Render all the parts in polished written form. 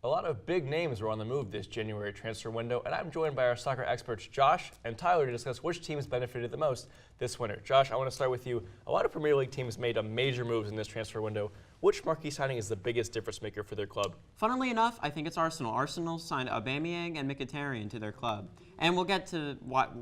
A lot of big names were on the move this January transfer window, and I'm joined by our soccer experts Josh and Tyler to discuss which teams benefited the most this winter. Josh, I want to start with you. A lot of Premier League teams made major moves in this transfer window. Which marquee signing is the biggest difference maker for their club? Funnily enough, I think it's Arsenal. Arsenal signed Aubameyang and Mkhitaryan to their club. And we'll get to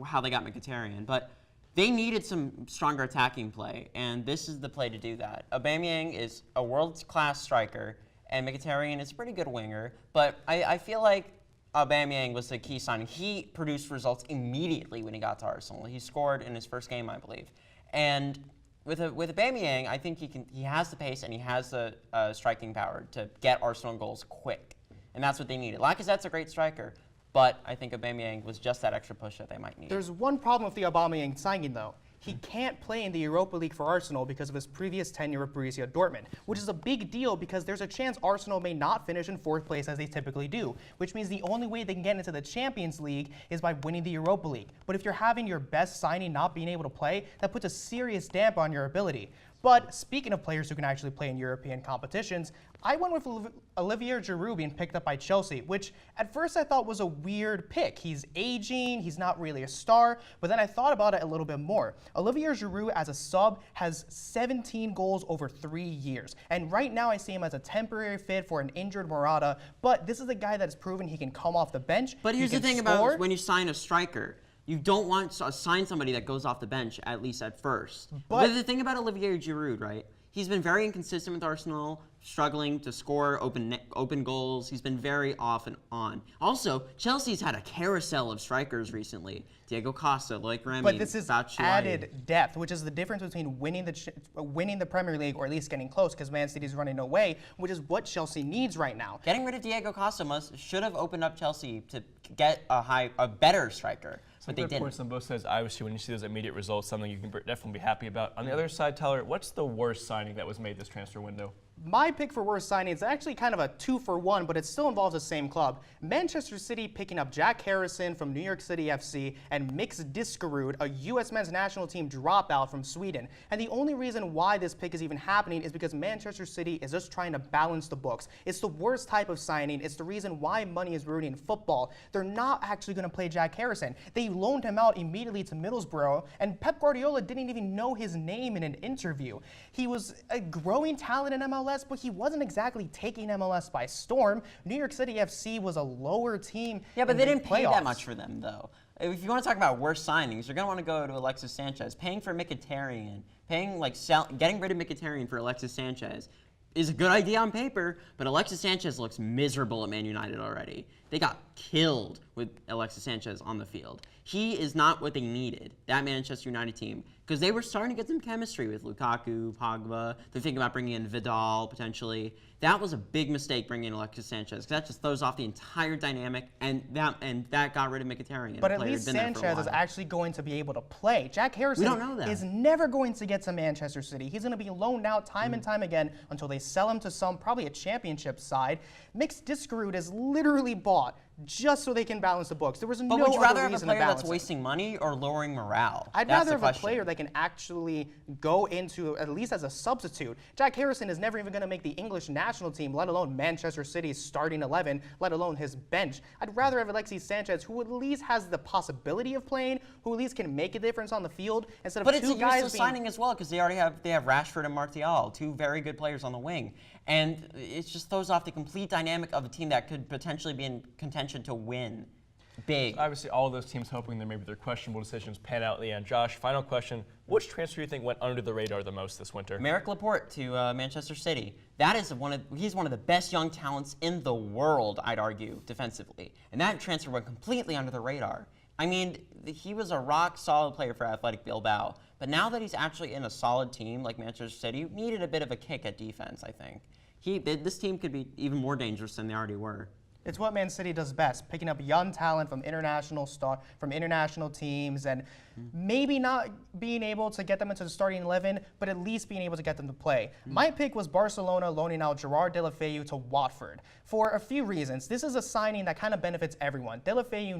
how they got Mkhitaryan, but they needed some stronger attacking play, and this is the play to do that. Aubameyang is a world-class striker, and Mkhitaryan is a pretty good winger, but I feel like Aubameyang was the key signing. He produced results immediately when he got to Arsenal. He scored in his first game, I believe. And with Aubameyang, I think he has the pace and he has the striking power to get Arsenal goals quick, and that's what they needed. Lacazette's a great striker, but I think Aubameyang was just that extra push that they might need. There's one problem with the Aubameyang signing, though. He can't play in the Europa League for Arsenal because of his previous tenure with Borussia Dortmund, which is a big deal because there's a chance Arsenal may not finish in fourth place as they typically do, which means the only way they can get into the Champions League is by winning the Europa League. But if you're having your best signing not being able to play, that puts a serious damp on your ability. But speaking of players who can actually play in European competitions, I went with Olivier Giroud being picked up by Chelsea, which at first I thought was a weird pick. He's aging, he's not really a star, but then I thought about it a little bit more. Olivier Giroud as a sub has 17 goals over 3 years, and right now I see him as a temporary fit for an injured Morata, but this is a guy that has proven he can come off the bench. But here's the thing about when you sign a striker. You don't want to sign somebody that goes off the bench, at least at first. But the thing about Olivier Giroud, right? He's been very inconsistent with Arsenal, struggling to score open goals. He's been very off and on. Also, Chelsea's had a carousel of strikers recently. Diego Costa, Loic Remy, but this is Batshuayi. Added depth, which is the difference between winning the Premier League or at least getting close, because Man City's running away, which is what Chelsea needs right now. Getting rid of Diego Costa should have opened up Chelsea to get a better striker. But they didn't. Points on both sides. Obviously, when you see those immediate results, something you can definitely be happy about. On the other side, Tyler, what's the worst signing that was made this transfer window? My pick for worst signing is actually kind of a 2-for-1, but it still involves the same club. Manchester City picking up Jack Harrison from New York City FC and Mix Diskerud, a U.S. men's national team dropout from Sweden. And the only reason why this pick is even happening is because Manchester City is just trying to balance the books. It's the worst type of signing. It's the reason why money is ruining football. They're not actually going to play Jack Harrison. They loaned him out immediately to Middlesbrough, and Pep Guardiola didn't even know his name in an interview. He was a growing talent in MLS, but he wasn't exactly taking MLS by storm. New York City FC was a lower team. Yeah, but they didn't pay that much for them, though. If you want to talk about worst signings, you're going to want to go to Alexis Sanchez. Paying for Mkhitaryan, getting rid of Mkhitaryan for Alexis Sanchez is a good idea on paper, but Alexis Sanchez looks miserable at Man United already. They got killed with Alexis Sanchez on the field. He is not what they needed, that Manchester United team, because they were starting to get some chemistry with Lukaku, Pogba. They're thinking about bringing in Vidal, potentially. That was a big mistake, bringing in Alexis Sanchez, because that just throws off the entire dynamic, and that got rid of Mkhitaryan. But at least Sanchez is actually going to be able to play. Jack Harrison is never going to get to Manchester City. He's going to be loaned out time and time again until they sell him to probably a championship side. Mixed Diskerud is literally bought just so they can balance the books. There was no other reason to balance it. But would you rather have a player that's wasting money or lowering morale? I'd rather have a player that can actually go into, at least as a substitute. Jack Harrison is never even going to make the English national team, let alone Manchester City's starting 11, let alone his bench. I'd rather have Alexis Sanchez, who at least has the possibility of playing, who at least can make a difference on the field, instead of two guys being... But it's a useless signing as well, because they have Rashford and Martial, two very good players on the wing. And it just throws off the complete dynamic of a team that could potentially be in contention to win big. Obviously, all of those teams hoping that maybe their questionable decisions pan out in the end. Josh, final question. Which transfer do you think went under the radar the most this winter? Merrick Laporte to Manchester City. That is he's one of the best young talents in the world, I'd argue, defensively. And that transfer went completely under the radar. I mean, he was a rock-solid player for Athletic Bilbao. But now that he's actually in a solid team like Manchester City, needed a bit of a kick at defense, I think. This team could be even more dangerous than they already were. It's what Man City does best, picking up young talent from international teams, and maybe not being able to get them into the starting 11, but at least being able to get them to play. My pick was Barcelona loaning out Gerard Deulofeu to Watford for a few reasons. This is a signing that kind of benefits everyone. Deulofeu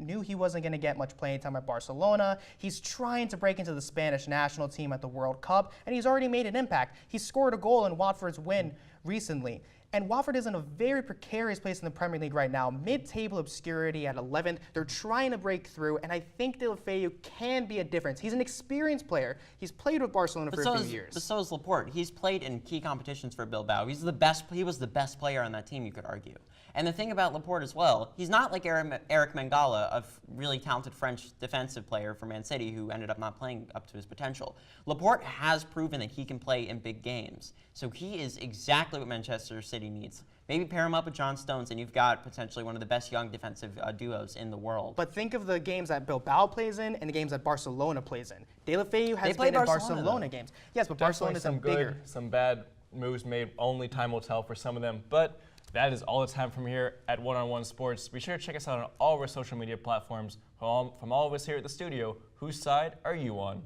knew he wasn't going to get much playing time at Barcelona. He's trying to break into the Spanish national team at the World Cup, and he's already made an impact. He scored a goal in Watford's win recently. And Watford is in a very precarious place in the Premier League right now, mid-table obscurity at 11th. They're trying to break through, and I think Deulofeu can be a difference. He's an experienced player. He's played with Barcelona for a few years. But so is Laporte. He's played in key competitions for Bilbao. He was the best player on that team, you could argue. And the thing about Laporte as well, he's not like Eric Mangala, a really talented French defensive player for Man City who ended up not playing up to his potential. Laporte has proven that he can play in big games. So he is exactly what Manchester City needs. Maybe pair him up with John Stones, and you've got potentially one of the best young defensive duos in the world. But think of the games that Bilbao plays in and the games that Barcelona plays in. Deulofeu has been in Barcelona games. Yes, but Barcelona is bigger. Some bad moves made. Only time will tell for some of them. But that is all the time from here at One-on-One Sports. Be sure to check us out on all of our social media platforms. From all of us here at the studio, whose side are you on?